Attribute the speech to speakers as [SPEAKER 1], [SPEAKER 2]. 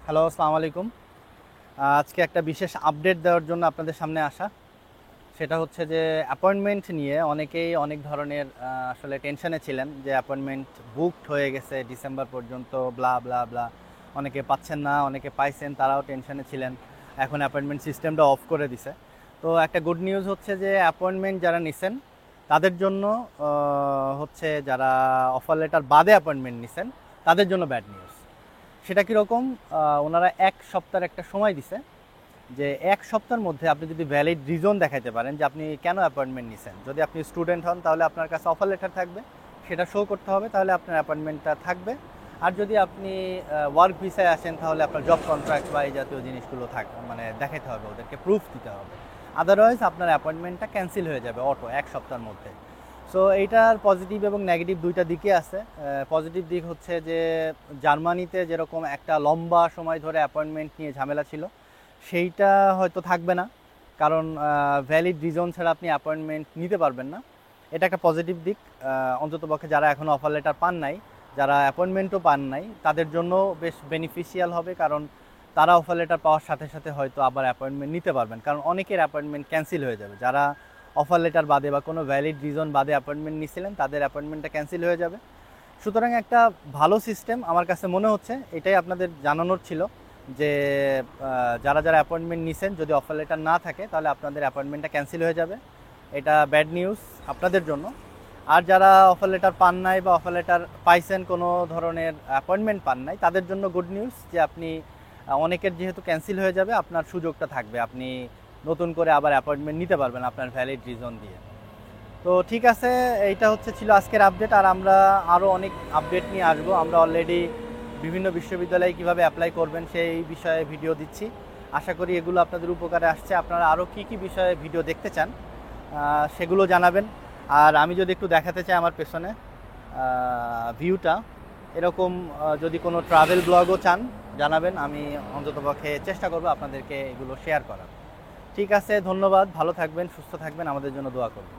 [SPEAKER 1] Hello, আসসালামু আলাইকুম। আজকে একটা বিশেষ আপডেট দেওয়ার জন্য আপনাদের সামনে আসা। সেটা হচ্ছে যে অ্যাপয়েন্টমেন্ট নিয়ে অনেকেই অনেক ধরনের আসলে টেনশনে ছিলেন যে অ্যাপয়েন্টমেন্ট বুকড হয়ে গেছে ডিসেম্বর পর্যন্ত, ব্লা ব্লা ব্লা। অনেকে পাচ্ছেন না, অনেকে পাইছেন, তারাও টেনশনে ছিলেন। এখন অ্যাপয়েন্টমেন্ট সিস্টেমটা অফ করে দিছে। তো একটা গুড নিউজ হচ্ছে যে অ্যাপয়েন্টমেন্ট যারা নিছেন তাদের জন্য হচ্ছে, যারা অফার লেটার বাদে অ্যাপয়েন্টমেন্ট নিছেন তাদের জন্য ব্যাড নিউজ। সেটা কীরকম? ওনারা 1 সপ্তাহের একটা সময় দিছে, যে 1 সপ্তাহের মধ্যে আপনি যদি ভ্যালিড রিজন দেখাতে পারেন যে আপনি কেন অ্যাপয়েন্টমেন্ট নিছেন। যদি আপনি স্টুডেন্ট হন তাহলে আপনার কাছে অফার লেটার থাকবে, সেটা শো করতে হবে, তাহলে আপনার অ্যাপয়েন্টমেন্টটা থাকবে। আর যদি আপনি ওয়ার্ক ভিসায় আসেন তাহলে আপনার জব কন্ট্রাক্ট বা এই জাতীয় জিনিসগুলো মানে দেখাতে হবে, ওদেরকে প্রুফ দিতে হবে। আদারওয়াইজ আপনার অ্যাপয়েন্টমেন্টটা ক্যান্সেল হয়ে যাবে অটো 1 সপ্তাহের মধ্যে। সো এইটার পজিটিভ এবং নেগেটিভ দুইটা দিকই আছে। পজিটিভ দিক হচ্ছে যে জার্মানিতে যেরকম একটা লম্বা সময় ধরে অ্যাপয়েন্টমেন্ট নিয়ে ঝামেলা ছিল, সেইটা হয়তো থাকবে না, কারণ ভ্যালিড রিজন ছাড়া আপনি অ্যাপয়েন্টমেন্ট নিতে পারবেন না। এটা একটা পজিটিভ দিক। অন্ততপক্ষে যারা এখনও অফার লেটার পান নাই, যারা অ্যাপয়েন্টমেন্টও পান নাই, তাদের জন্য বেশ বেনিফিশিয়াল হবে, কারণ তারা অফার লেটার পাওয়ার সাথে সাথে হয়তো আবার অ্যাপয়েন্টমেন্ট নিতে পারবেন, কারণ অনেকের অ্যাপয়েন্টমেন্ট ক্যান্সেল হয়ে যাবে। যারা অফার লেটার বাদে বা কোনো ভ্যালিড রিজন বাদে অ্যাপয়েন্টমেন্ট নিয়েছিলেন তাদের অ্যাপয়েন্টমেন্টটা ক্যান্সেল হয়ে যাবে। সুতরাং একটা ভালো সিস্টেম আমার কাছে মনে হচ্ছে। এটাই আপনাদের জানানোর ছিল যে যারা যারা অ্যাপয়েন্টমেন্ট নিছেন, যদি অফার লেটার না থাকে তাহলে আপনাদের অ্যাপয়েন্টমেন্টটা ক্যান্সেল হয়ে যাবে। এটা ব্যাড নিউজ আপনাদের জন্য। আর যারা অফার লেটার পান নাই বা অফার লেটার পাইছেন, কোনো ধরনের অ্যাপয়েন্টমেন্ট পান নাই, তাদের জন্য গুড নিউজ যে আপনি অনেকের যেহেতু ক্যান্সেল হয়ে যাবে, আপনার সুযোগটা থাকবে, আপনি নতুন করে আবার অ্যাপয়েন্টমেন্ট নিতে পারবেন আপনার ভ্যালিড রিজন দিয়ে। তো ঠিক আছে, এইটা ছিল আজকের আপডেট। আর আমরা আরও অনেক আপডেট নিয়ে আসবো। আমরা অলরেডি বিভিন্ন বিশ্ববিদ্যালয়ে কীভাবে অ্যাপ্লাই করবেন সেই বিষয়ে ভিডিও দিচ্ছি। আশা করি এগুলো আপনাদের উপকারে আসছে। আপনারা আরও কী কী বিষয়ে ভিডিও দেখতে চান সেগুলো জানাবেন। আর আমি যদি একটু দেখাতে চাই আমার পেছনে ভিউটা, এরকম যদি কোনো ট্রাভেল ব্লগও চান জানাবেন, আমি অন্ততপক্ষে চেষ্টা করব আপনাদেরকে এগুলো শেয়ার করার। ঠিক আছে, ধন্যবাদ। ভালো থাকবেন, সুস্থ থাকবেন, আমাদের জন্য দোয়া করবেন।